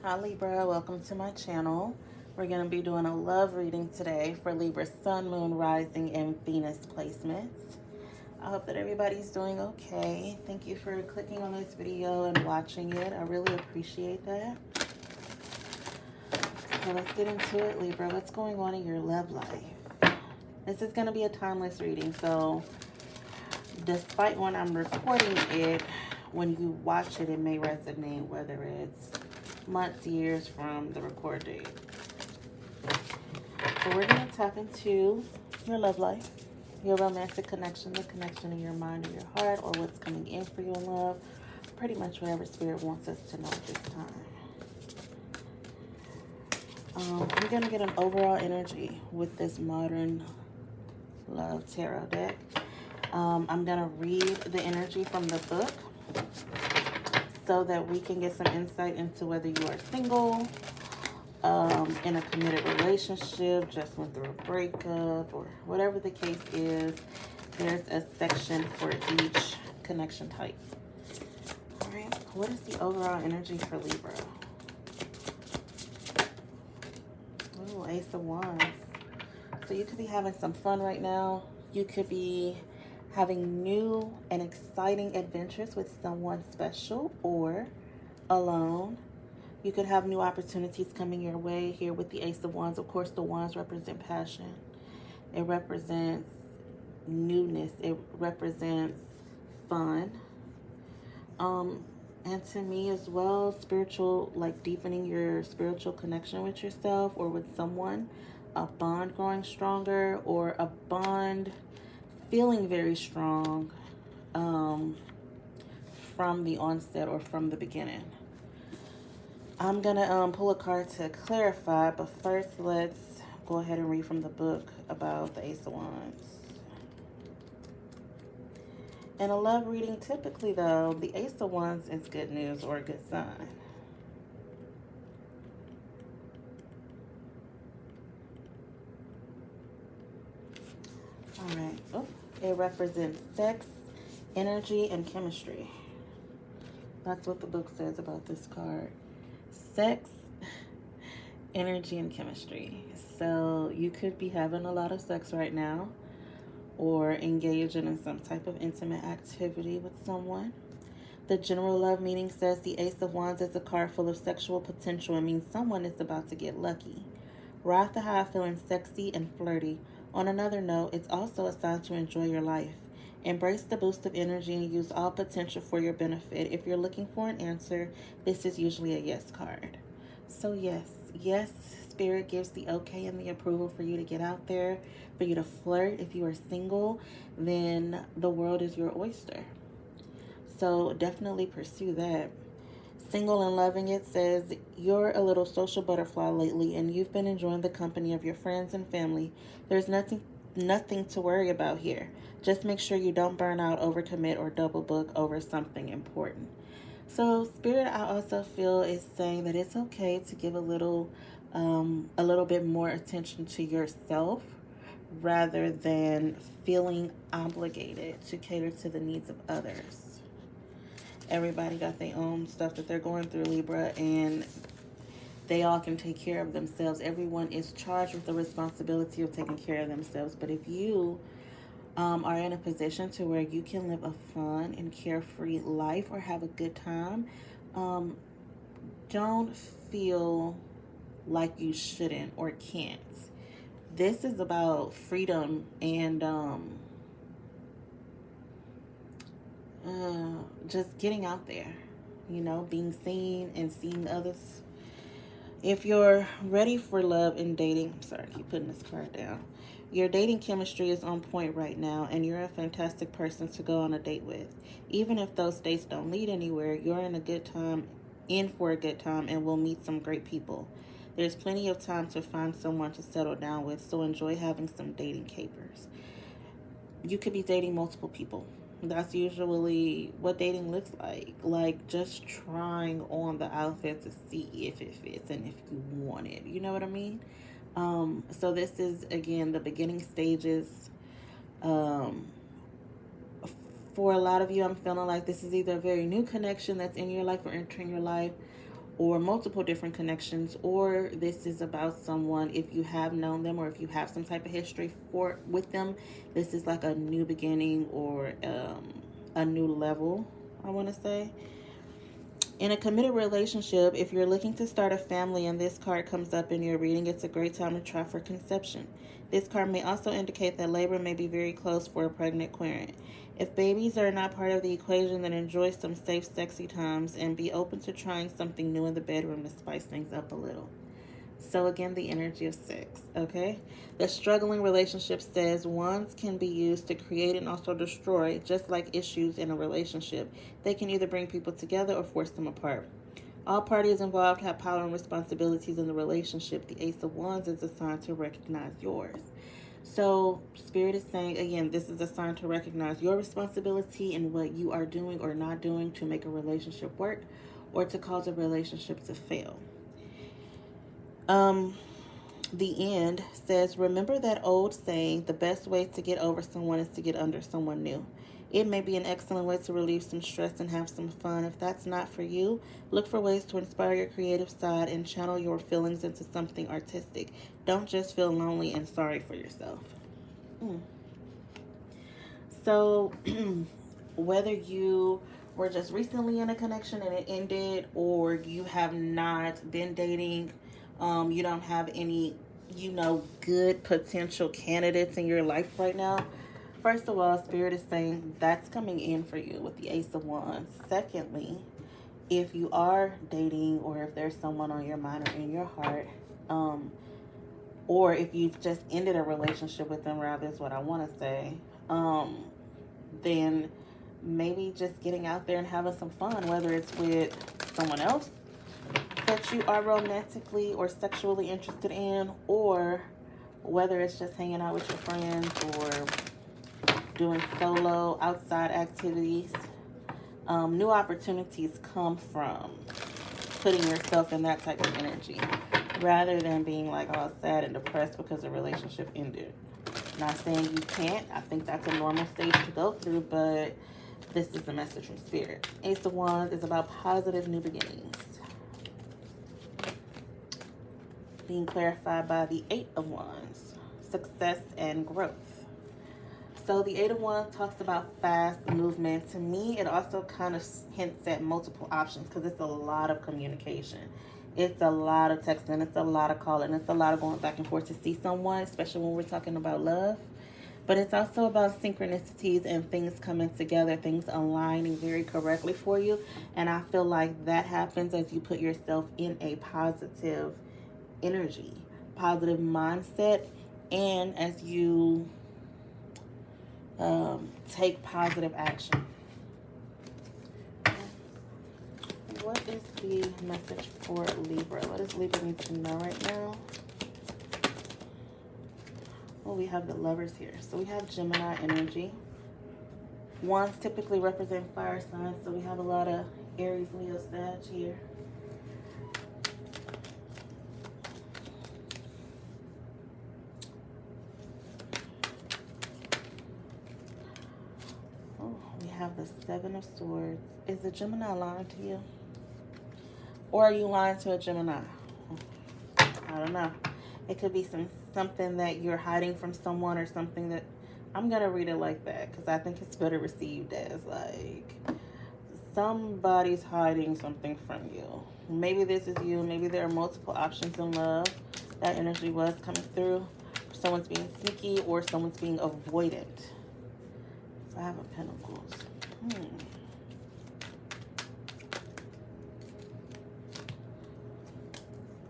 Hi Libra, welcome to my channel. We're going to be doing a love reading today for Libra Sun, Moon, Rising, and Venus placements. I hope that everybody's doing okay. Thank you for clicking on this video and watching it. I really appreciate that. So let's get into it, Libra. What's going on in your love life? This is going to be a timeless reading, so despite when I'm recording it, when you watch it, it may resonate, whether it's months, years from the record date. So we're going to tap into your love life, your romantic connection, the connection in your mind or your heart, or what's coming in for you in love. Pretty much whatever Spirit wants us to know at this time. I'm going to get an overall energy with this Modern Love Tarot deck. I'm going to read the energy from the book so that we can get some insight into whether you are single, in a committed relationship, just went through a breakup, or whatever the case is. There's a section for each connection type. All right, what is the overall energy for Libra? Oh, Ace of Wands. So you could be having some fun right now. You could be having new and exciting adventures with someone special or alone. You could have new opportunities coming your way here with the Ace of Wands. Of course, the wands represent passion. It represents newness. It represents fun. And to me as well, spiritual, like deepening your spiritual connection with yourself or with someone. A bond growing stronger, or a bond feeling very strong from the onset or from the beginning. I'm going to pull a card to clarify, but first let's go ahead and read from the book about the Ace of Wands. In a love reading, typically though, the Ace of Wands is good news or a good sign. All right. Oh, it represents sex, energy, and chemistry. That's what the book says about this card. Sex, energy, and chemistry. So you could be having a lot of sex right now, or engaging in some type of intimate activity with someone. The general love meaning says the Ace of Wands is a card full of sexual potential. It means someone is about to get lucky. Ride the high feeling sexy and flirty. On another note, it's also a sign to enjoy your life. Embrace the boost of energy and use all potential for your benefit. If you're looking for an answer, this is usually a yes card. So yes, Spirit gives the okay and the approval for you to get out there, for you to flirt. If you are single, then the world is your oyster. So definitely pursue that. Single and Loving It says, you're a little social butterfly lately and you've been enjoying the company of your friends and family. There's nothing to worry about here. Just make sure you don't burn out, overcommit, or double book over something important. So Spirit, I also feel, is saying that it's okay to give a little bit more attention to yourself rather than feeling obligated to cater to the needs of others. Everybody got their own stuff that they're going through, Libra, and they all can take care of themselves. Everyone is charged with the responsibility of taking care of themselves. But if you are in a position to where you can live a fun and carefree life or have a good time, don't feel like you shouldn't or can't. This is about freedom and just getting out there, being seen and seeing others. If you're ready for love and dating, I'm sorry, I keep putting this card down. Your dating chemistry is on point right now, and you're a fantastic person to go on a date with. Even if those dates don't lead anywhere, you're in for a good time, and will meet some great people. There's plenty of time to find someone to settle down with, so enjoy having some dating capers. You could be dating multiple people. That's usually what dating looks like just trying on the outfit to see if it fits and if you want it, you know what I mean? So this is, again, the beginning stages. For a lot of you, I'm feeling like this is either a very new connection that's in your life or entering your life, or multiple different connections, or this is about someone, if you have known them or if you have some type of history with them, this is like a new beginning or a new level, I want to say. In a committed relationship, if you're looking to start a family and this card comes up in your reading, it's a great time to try for conception. This card may also indicate that labor may be very close for a pregnant querent. If babies are not part of the equation, then enjoy some safe, sexy times and be open to trying something new in the bedroom to spice things up a little. So again, the energy of sex, okay? The struggling relationship says wands can be used to create and also destroy, just like issues in a relationship. They can either bring people together or force them apart. All parties involved have power and responsibilities in the relationship. The Ace of Wands is assigned to recognize yours. So Spirit is saying, again, this is a sign to recognize your responsibility in what you are doing or not doing to make a relationship work or to cause a relationship to fail. The end says, remember that old saying, the best way to get over someone is to get under someone new. It may be an excellent way to relieve some stress and have some fun. If that's not for you, look for ways to inspire your creative side and channel your feelings into something artistic. Don't just feel lonely and sorry for yourself. So, whether you were just recently in a connection and it ended, or you have not been dating, you don't have any, good potential candidates in your life right now. First of all, Spirit is saying that's coming in for you with the Ace of Wands. Secondly, if you are dating or if there's someone on your mind or in your heart, or if you've just ended a relationship with them, rather is what I want to say, then maybe just getting out there and having some fun, whether it's with someone else that you are romantically or sexually interested in, or whether it's just hanging out with your friends or doing solo outside activities. New opportunities come from putting yourself in that type of energy rather than being like all sad and depressed because the relationship ended. Not saying you can't. I think that's a normal stage to go through, but this is the message from Spirit. Ace of Wands is about positive new beginnings, being clarified by the Eight of Wands, success and growth. So the Eight of Wands talks about fast movement. To me, it also kind of hints at multiple options because it's a lot of communication. It's a lot of texting. It's a lot of calling. It's a lot of going back and forth to see someone, especially when we're talking about love. But it's also about synchronicities and things coming together, things aligning very correctly for you. And I feel like that happens as you put yourself in a positive energy, positive mindset, and as you take positive action. What is the message for Libra? What does Libra need to know right now? Well, we have the Lovers here. So we have Gemini energy. Wands typically represent fire signs, so we have a lot of Aries, Leo, Sag here. Oh, we have the Seven of Swords. Is the Gemini lying to you? Or are you lying to a Gemini? I don't know. It could be something that you're hiding from someone, or something that, I'm going to read it like that because I think it's better received as like somebody's hiding something from you. Maybe this is you. Maybe there are multiple options in love. That energy was coming through. Someone's being sneaky or someone's being avoidant. Five of Pentacles.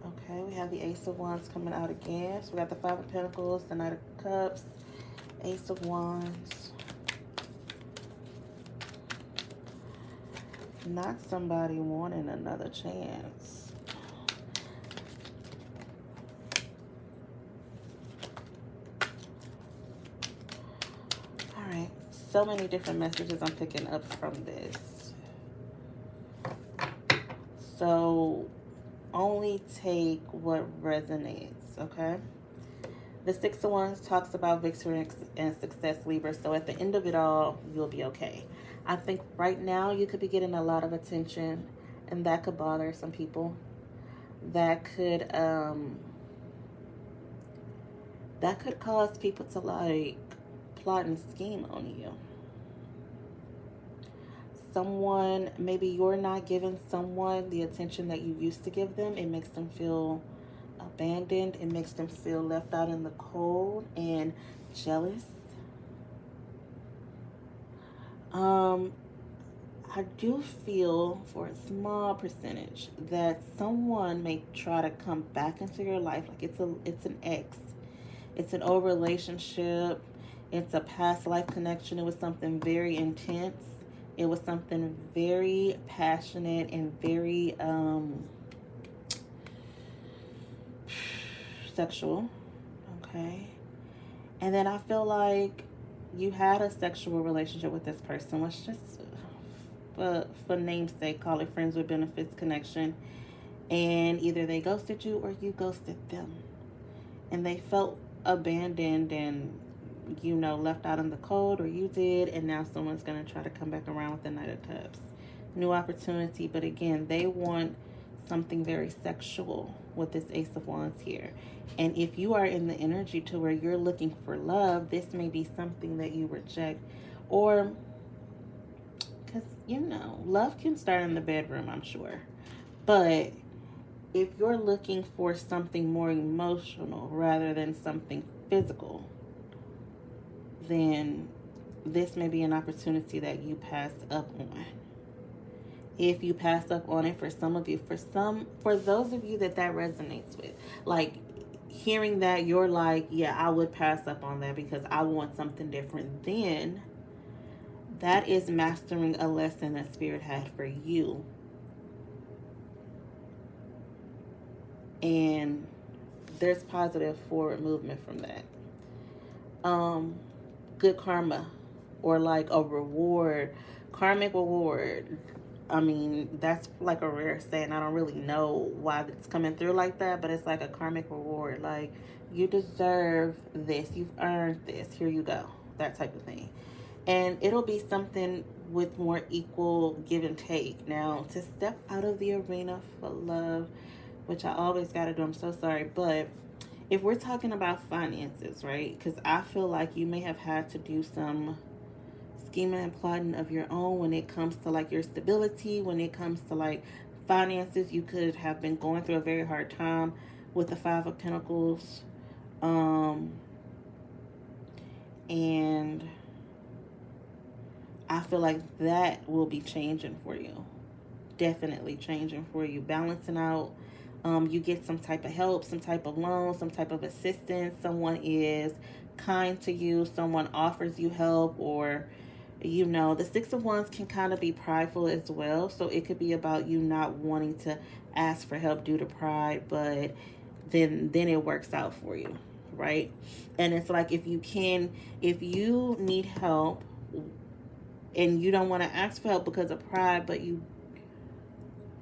Okay, we have the Ace of Wands coming out again. So we got the Five of Pentacles, the Knight of Cups, Ace of Wands. Not somebody wanting another chance. All right, so many different messages I'm picking up from this. So only take what resonates, okay? The Six of Wands talks about victory and success, Libra. So at the end of it all, you'll be okay. I think right now you could be getting a lot of attention, And that could bother some people. That could cause people to like plot and scheme on you. Someone, maybe you're not giving someone the attention that you used to give them. It makes them feel abandoned. It makes them feel left out in the cold and jealous. I do feel for a small percentage that someone may try to come back into your life, like it's an ex. It's an old relationship. It's a past life connection. It was something very intense. It was something very passionate and very sexual. Okay. And then I feel like you had a sexual relationship with this person. Let's just, for namesake, call it friends with benefits connection. And either they ghosted you or you ghosted them. And they felt abandoned and, you know, left out in the cold, or you did, and now someone's going to try to come back around with the Knight of Cups. New opportunity, but again, they want something very sexual with this Ace of Wands here. And if you are in the energy to where you're looking for love, this may be something that you reject. Or, because, you know, love can start in the bedroom, I'm sure. But if you're looking for something more emotional rather than something physical, then this may be an opportunity that you pass up on. If you pass up on it, for some of you, for those of you that resonates with, like hearing that, you're like, yeah, I would pass up on that because I want something different. Then that is mastering a lesson that Spirit had for you. And there's positive forward movement from that. Good karma, or like a reward, karmic reward. I mean, that's like a rare saying. I don't really know why it's coming through like that, but it's like a karmic reward. Like, you deserve this. You've earned this. Here you go. That type of thing. And it'll be something with more equal give and take. Now, to step out of the arena for love, which I always got to do, I'm so sorry, but if we're talking about finances, right? Because I feel like you may have had to do some scheming and plotting of your own when it comes to like your stability, when it comes to like finances. You could have been going through a very hard time with the Five of Pentacles. And I feel like that will be changing for you. Definitely changing for you. Balancing out. You get some type of help, some type of loan, some type of assistance. Someone is kind to you. Someone offers you help, or, you know, the Six of Wands can kind of be prideful as well. So it could be about you not wanting to ask for help due to pride, but then it works out for you, right? And it's like, if you need help and you don't want to ask for help because of pride, but you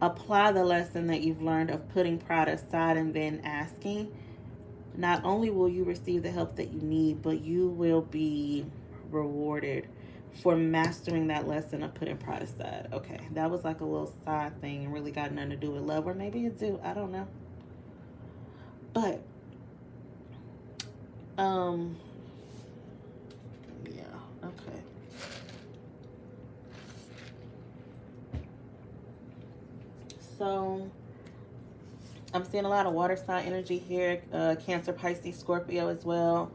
apply the lesson that you've learned of putting pride aside and then asking, not only will you receive the help that you need, but you will be rewarded for mastering that lesson of putting pride aside. Okay, that was like a little side thing and really got nothing to do with love, or maybe it do, I don't know. But yeah, okay. So I'm seeing a lot of water sign energy here, Cancer, Pisces, Scorpio as well.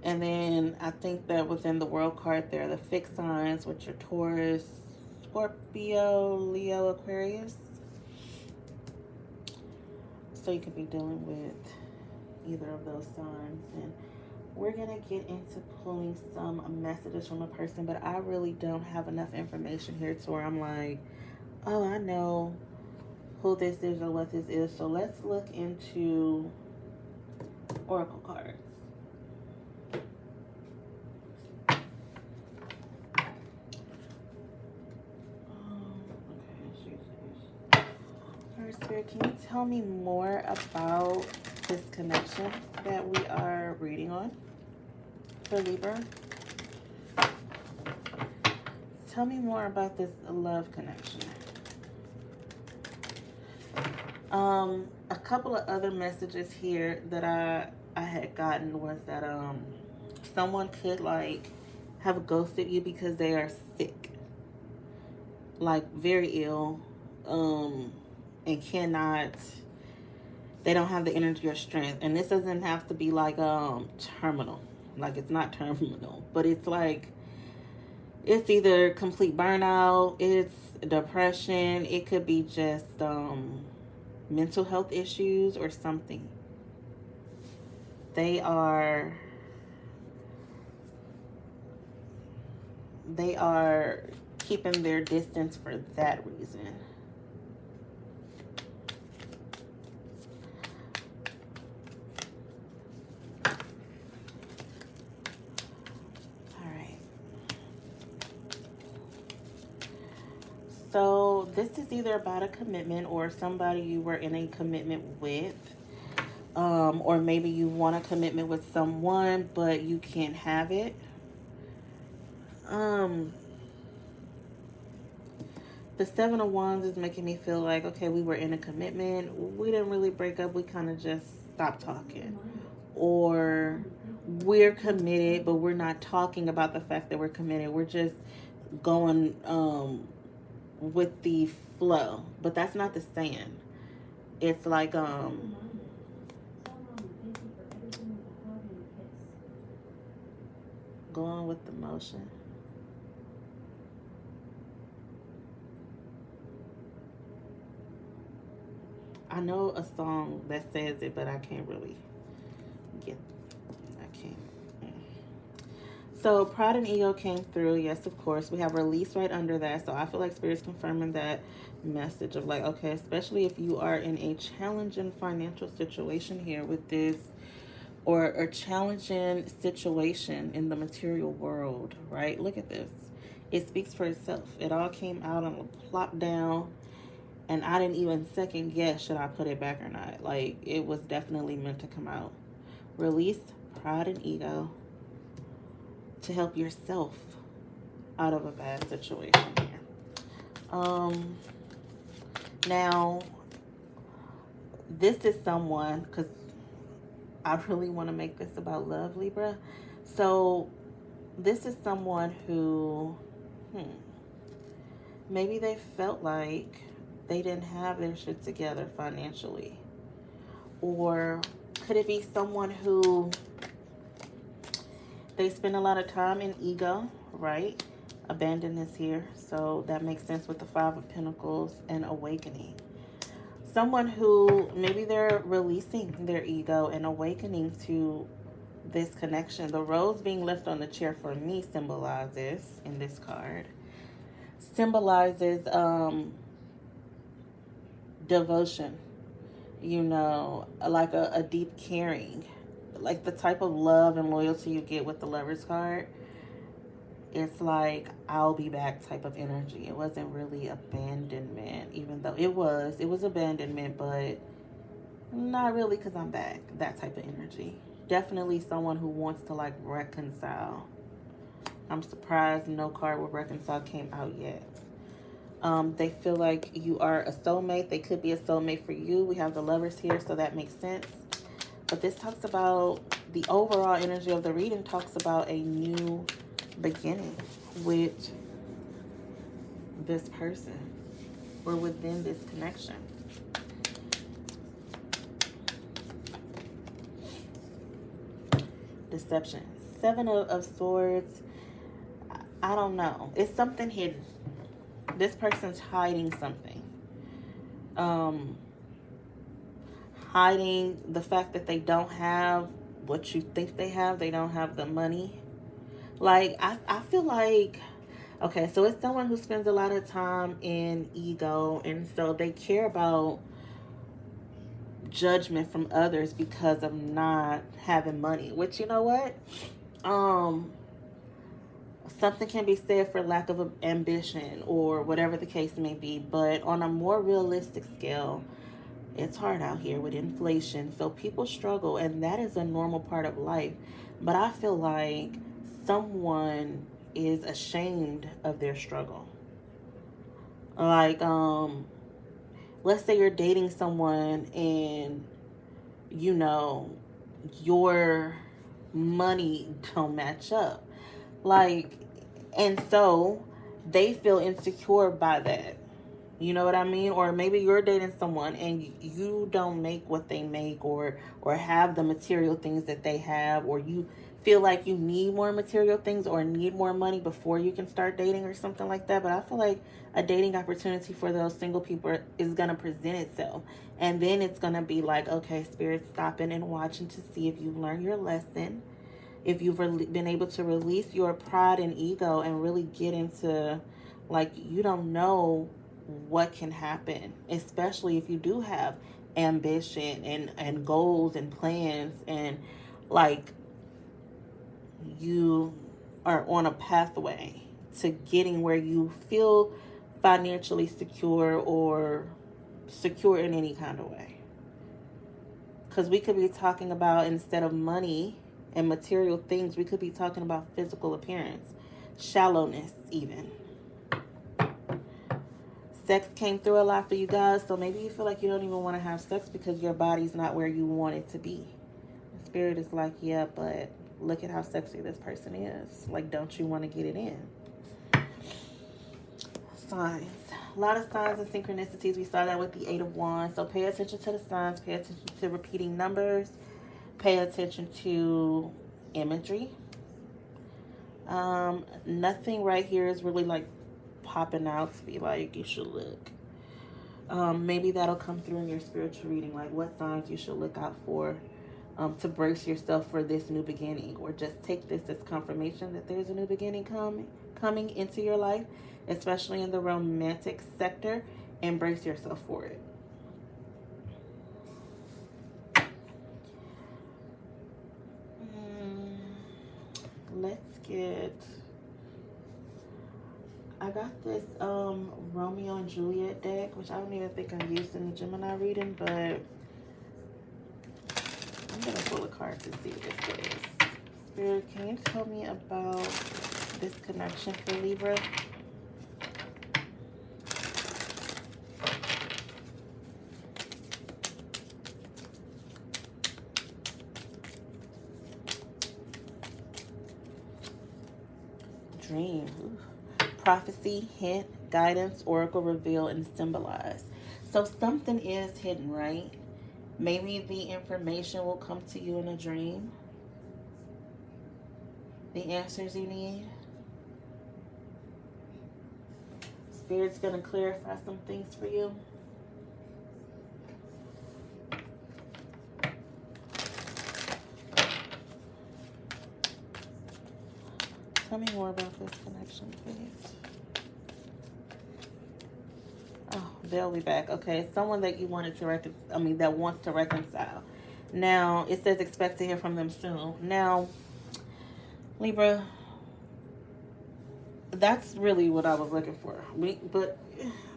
And then I think that within the world card there are the fixed signs, which are Taurus, Scorpio, Leo, Aquarius. So you could be dealing with either of those signs. And we're going to get into pulling some messages from a person, but I really don't have enough information here to where I'm like, oh, I know who this is or what this is. So let's look into oracle cards. First, Spirit, can you tell me more about this connection that we are reading on for Libra? Tell me more about this love connection. A couple of other messages here that I had gotten was that someone could like have ghosted you because they are sick, like very ill, and cannot. They don't have the energy or strength, and this doesn't have to be like terminal. Like it's not terminal, but it's like it's either complete burnout, it's depression, it could be just mental health issues or something. They are they are keeping their distance for that reason. All right. So this is either about a commitment or somebody you were in a commitment with. Or maybe you want a commitment with someone, but you can't have it. Um, the Seven of Wands is making me feel like, okay, we were in a commitment. We didn't really break up. We kind of just stopped talking. Or we're committed, but we're not talking about the fact that we're committed. We're just going with the flow. But that's not the saying. It's like going with the motion. I know a song that says it, but I can't really get. I can't. So pride and ego came through. Yes, of course. We have release right under that. So I feel like Spirit's confirming that message of like, okay, especially if you are in a challenging financial situation here with this, or a challenging situation in the material world, right? Look at this. It speaks for itself. It all came out and plopped down, and I didn't even second guess should I put it back or not. Like, it was definitely meant to come out. Release pride and ego to help yourself out of a bad situation here. Now, this is someone, because I really want to make this about love, Libra. So, this is someone who, maybe they felt like they didn't have their shit together financially. Or could it be someone who they spend a lot of time in ego, right? Abandonness here. So that makes sense with the Five of Pentacles and awakening. Someone who maybe they're releasing their ego and awakening to this connection. The rose being left on the chair for me symbolizes, in this card, symbolizes devotion, you know, like a deep caring, like the type of love and loyalty you get with the Lovers card. It's like, I'll be back type of energy. It wasn't really abandonment, even though it was abandonment, but not really, because I'm back, that type of energy. Definitely someone who wants to like reconcile. I'm surprised no card with reconcile came out yet. They feel like you are a soulmate. They could be a soulmate for you. We have the Lovers here, so that makes sense. But this talks about the overall energy of the reading, talks about a new beginning with this person or within this connection. Deception. Seven of Swords. I don't know. It's something hidden. This person's hiding something. Hiding the fact that they don't have what you think they have. They don't have the money. Like, I feel like, okay, so it's someone who spends a lot of time in ego, and so they care about judgment from others because of not having money, which, you know what? Something can be said for lack of ambition or whatever the case may be, but on a more realistic scale, it's hard out here with inflation, so people struggle, and that is a normal part of life. But I feel like someone is ashamed of their struggle. Like, let's say you're dating someone and, you know, your money don't match up. Like, and so they feel insecure by that. You know what I mean? Or maybe you're dating someone and you don't make what they make, or have the material things that they have, or you feel like you need more material things or need more money before you can start dating or something like that. But I feel like a dating opportunity for those single people is going to present itself. And then it's going to be like, okay, Spirit, stopping and watching to see if you've learned your lesson, if you've been able to release your pride and ego and really get into, like, you don't know what can happen, especially if you do have ambition and goals and plans, and like you are on a pathway to getting where you feel financially secure or secure in any kind of way. Because we could be talking about, instead of money and material things, we could be talking about physical appearance, shallowness even. Sex came through a lot for you guys, so maybe you feel like you don't even want to have sex because your body's not where you want it to be. Spirit is like, yeah, but look at how sexy this person is. Like, don't you want to get it in? Signs. A lot of signs and synchronicities. We saw that with the 8 of Wands. So pay attention to the signs. Pay attention to repeating numbers. Pay attention to imagery. Nothing right here is really like popping out to be like, you should look. Maybe that'll come through in your spiritual reading, like what signs you should look out for to brace yourself for this new beginning, or just take this as confirmation that there's a new beginning coming into your life, especially in the romantic sector, and brace yourself for it. Let's get... I got this Romeo and Juliet deck, which I don't even think I used in the Gemini reading, but I'm going to pull a card to see what this is. Spirit, can you tell me about this connection for Libra? Dream. Ooh. Prophecy, hint, guidance, oracle, reveal, and symbolize. So something is hidden, right? Maybe the information will come to you in a dream. The answers you need. Spirit's going to clarify some things for you. Tell me more about this connection, please. Oh, they'll be back. Okay, someone that you wanted to that wants to reconcile. Now, it says expect to hear from them soon. Now, Libra, that's really what I was looking for. But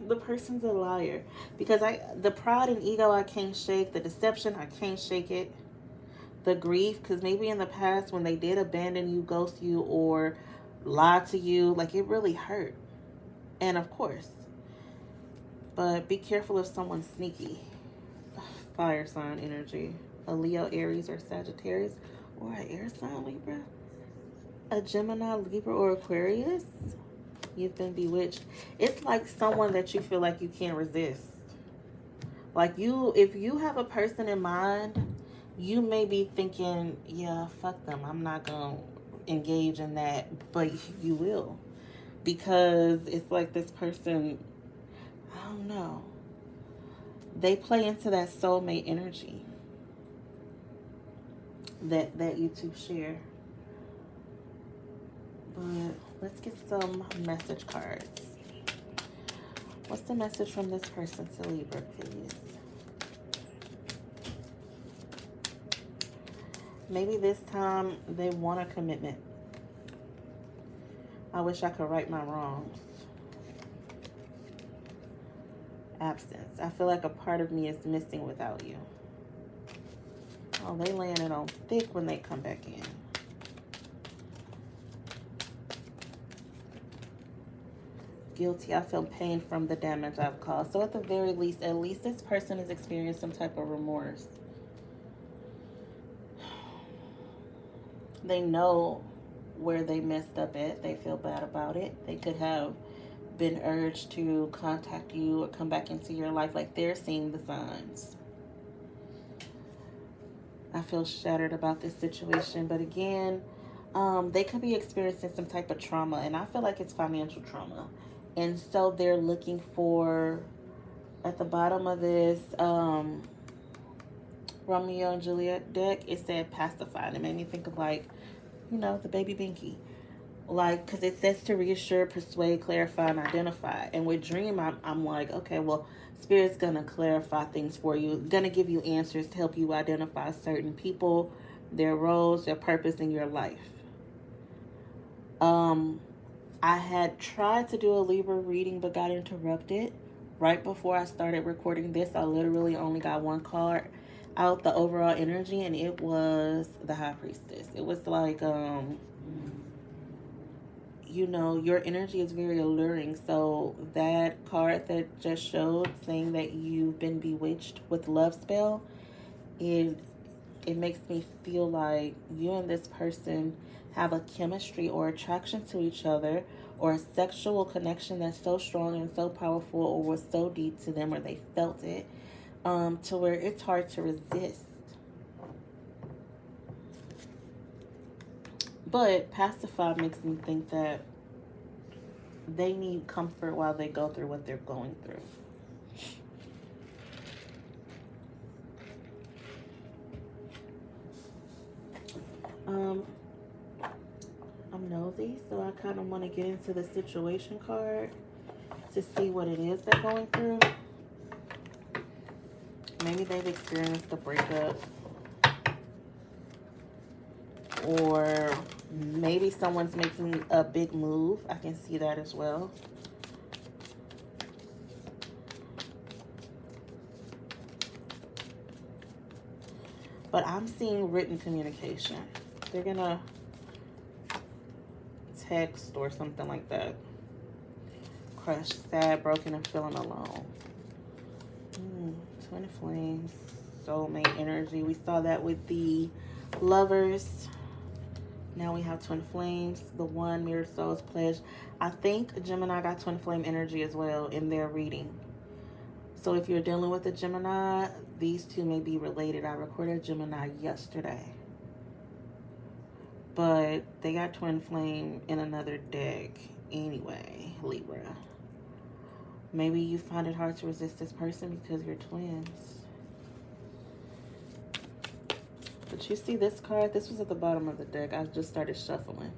the person's a liar. Because the pride and ego I can't shake. The deception, I can't shake it. The grief, because maybe in the past when they did abandon you, ghost you, or lie to you, like, it really hurt. And of course. But be careful if someone's sneaky. Fire sign energy. A Leo, Aries, or Sagittarius. Or an air sign, Libra. A Gemini, Libra, or Aquarius. You've been bewitched. It's like someone that you feel like you can't resist. Like, if you have a person in mind, you may be thinking, yeah, fuck them, I'm not going to engage in that. But you will. Because it's like this person, I don't know. They play into that soulmate energy that you two share. But let's get some message cards. What's the message from this person to Libra, please? Maybe this time they want a commitment. I wish I could right my wrongs. Absence. I feel like a part of me is missing without you. Oh, they laying it on thick when they come back in. Guilty. I feel pain from the damage I've caused. So at the very least, at least this person has experienced some type of remorse. They know where they messed up at. They feel bad about it. They could have been urged to contact you or come back into your life. Like, they're seeing the signs. I feel shattered about this situation. But again, they could be experiencing some type of trauma. And I feel like it's financial trauma. And so they're looking for, at the bottom of this Romeo and Juliet deck, it said pacified. It made me think of, like, you know, the baby Binky. Like, because it says to reassure, persuade, clarify, and identify. And with Dream, I'm like, okay, well, Spirit's going to clarify things for you. Going to give you answers to help you identify certain people, their roles, their purpose in your life. I had tried to do a Libra reading, but got interrupted. Right before I started recording this, I literally only got one card out, the overall energy, and it was the High Priestess. It was like, you know, your energy is very alluring. So that card that just showed, saying that you've been bewitched with love spell, it makes me feel like you and this person have a chemistry or attraction to each other, or a sexual connection that's so strong and so powerful, or was so deep to them, or they felt it, to where it's hard to resist. But pacified makes me think that they need comfort while they go through what they're going through. I'm nosy, so I kind of want to get into the situation card to see what it is they're going through. Maybe they've experienced a breakup, or maybe someone's making a big move. I can see that as well. But I'm seeing written communication. They're gonna text or something like that. Crushed, sad, broken, and feeling alone. Twin flames, soulmate energy. We saw that with the Lovers. Now we have twin flames. The one, mirrored souls, pledge. I think Gemini got twin flame energy as well in their reading. So if you're dealing with a Gemini, these two may be related. I recorded Gemini yesterday, but they got twin flame in another deck anyway. Libra, maybe you find it hard to resist this person because you're twins. But you see this card, this was at the bottom of the deck. I just started shuffling.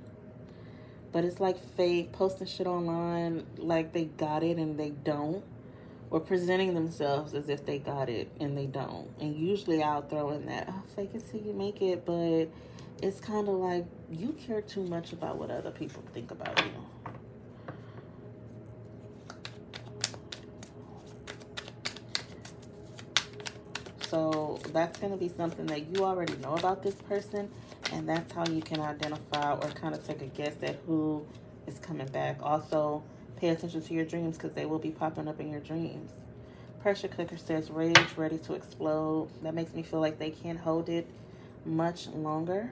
But it's like fake, posting shit online like they got it and they don't, or presenting themselves as if they got it and they don't. And usually I'll throw in that, oh, fake it till you make it. But it's kind of like you care too much about what other people think about you. So that's going to be something that you already know about this person, and that's how you can identify or kind of take a guess at who is coming back. Also, pay attention to your dreams, because they will be popping up in your dreams. Pressure cooker says rage, ready to explode. That makes me feel like they can't hold it much longer.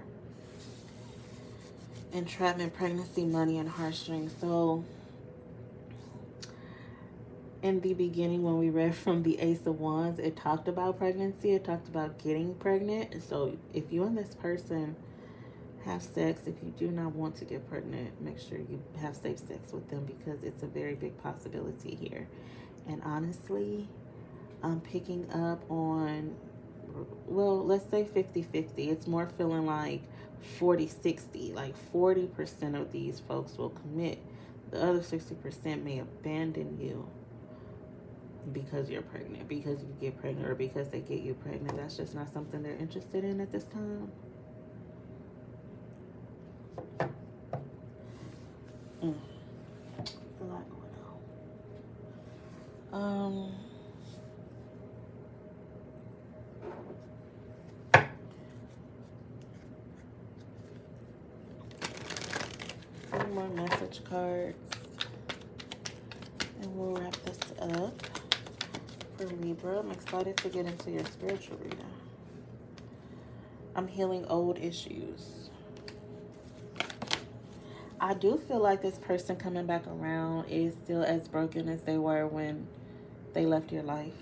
Entrapment, pregnancy, money, and heartstrings. So in the beginning, when we read from the Ace of Wands, it talked about pregnancy. It talked about getting pregnant. So if you and this person have sex, if you do not want to get pregnant, make sure you have safe sex with them, because it's a very big possibility here. And honestly, I'm picking up on, well, let's say 50-50. It's more feeling like 40-60. Like 40% of these folks will commit. The other 60% may abandon you because you're pregnant, because you get pregnant, or because they get you pregnant. That's just not something they're interested in at this time. It's a lot going on. Some more message cards. we'll wrap this up for Libra. I'm excited to get into your spiritual reading. I'm healing old issues. I do feel like this person coming back around is still as broken as they were when they left your life.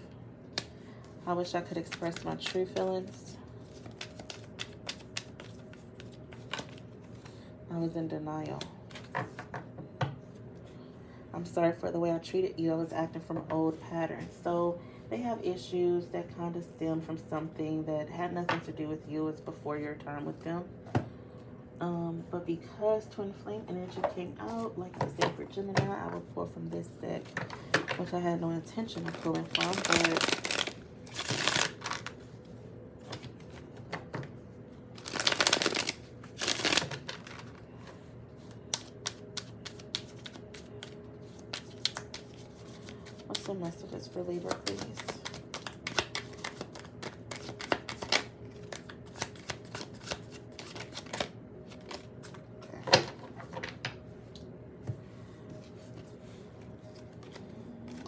I wish I could express my true feelings. I was in denial. I'm sorry for the way I treated you. I was acting from old patterns. So they have issues that kind of stem from something that had nothing to do with you. It's before your time with them. But because Twin Flame energy came out, like I said for Gemini, I will pull from this deck, which I had no intention of pulling from, but what's the messages for Libra, please?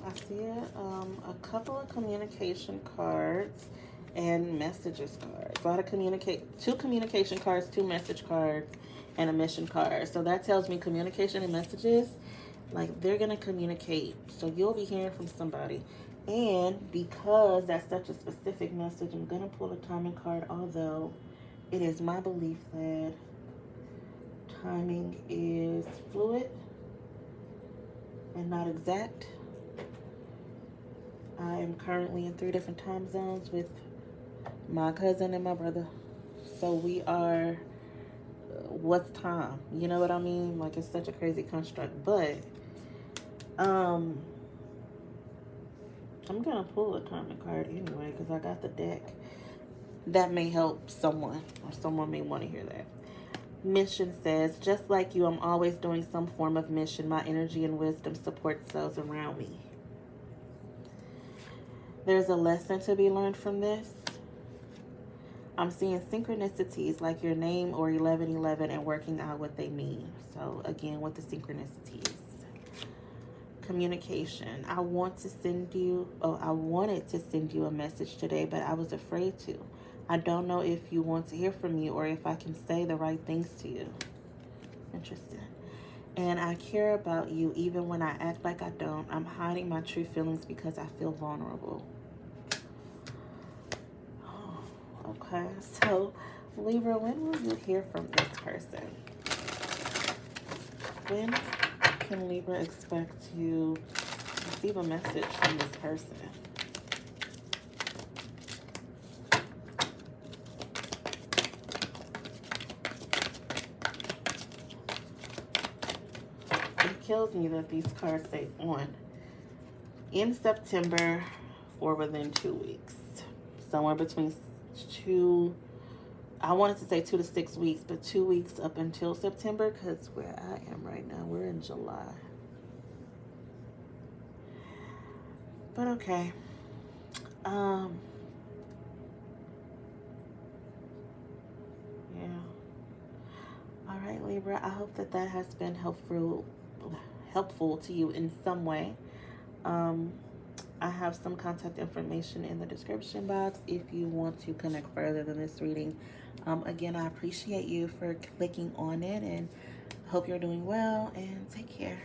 I see a couple of communication cards and messages cards. A lot of two communication cards, 2 message cards, and a mission card. So that tells me communication and messages, like they're gonna communicate. So you'll be hearing from somebody. And because that's such a specific message, I'm gonna pull a timing card, although it is my belief that timing is fluid and not exact. I am currently in 3 different time zones with my cousin and my brother. So we are, what's time? You know what I mean? Like, it's such a crazy construct. But, I'm going to pull a timing card anyway because I got the deck. That may help someone, or someone may want to hear that. Mission says, just like you, I'm always doing some form of mission. My energy and wisdom support those around me. There's a lesson to be learned from this. I'm seeing synchronicities like your name or 1111 and working out what they mean. So again, with the synchronicities. Communication. I wanted to send you a message today, but I was afraid to. I don't know if you want to hear from me or if I can say the right things to you. Interesting. And I care about you even when I act like I don't. I'm hiding my true feelings because I feel vulnerable. Okay, so Libra, when will you hear from this person? When can Libra expect to receive a message from this person? It kills me that these cards say on. In September or within 2 weeks. Somewhere between I wanted to say 2 to 6 weeks, but 2 weeks up until September, because where I am right now, we're in July. But okay. Yeah. All right, Libra, I hope that has been helpful to you in some way. I have some contact information in the description box if you want to connect further than this reading. Again, I appreciate you for clicking on it and hope you're doing well, and take care.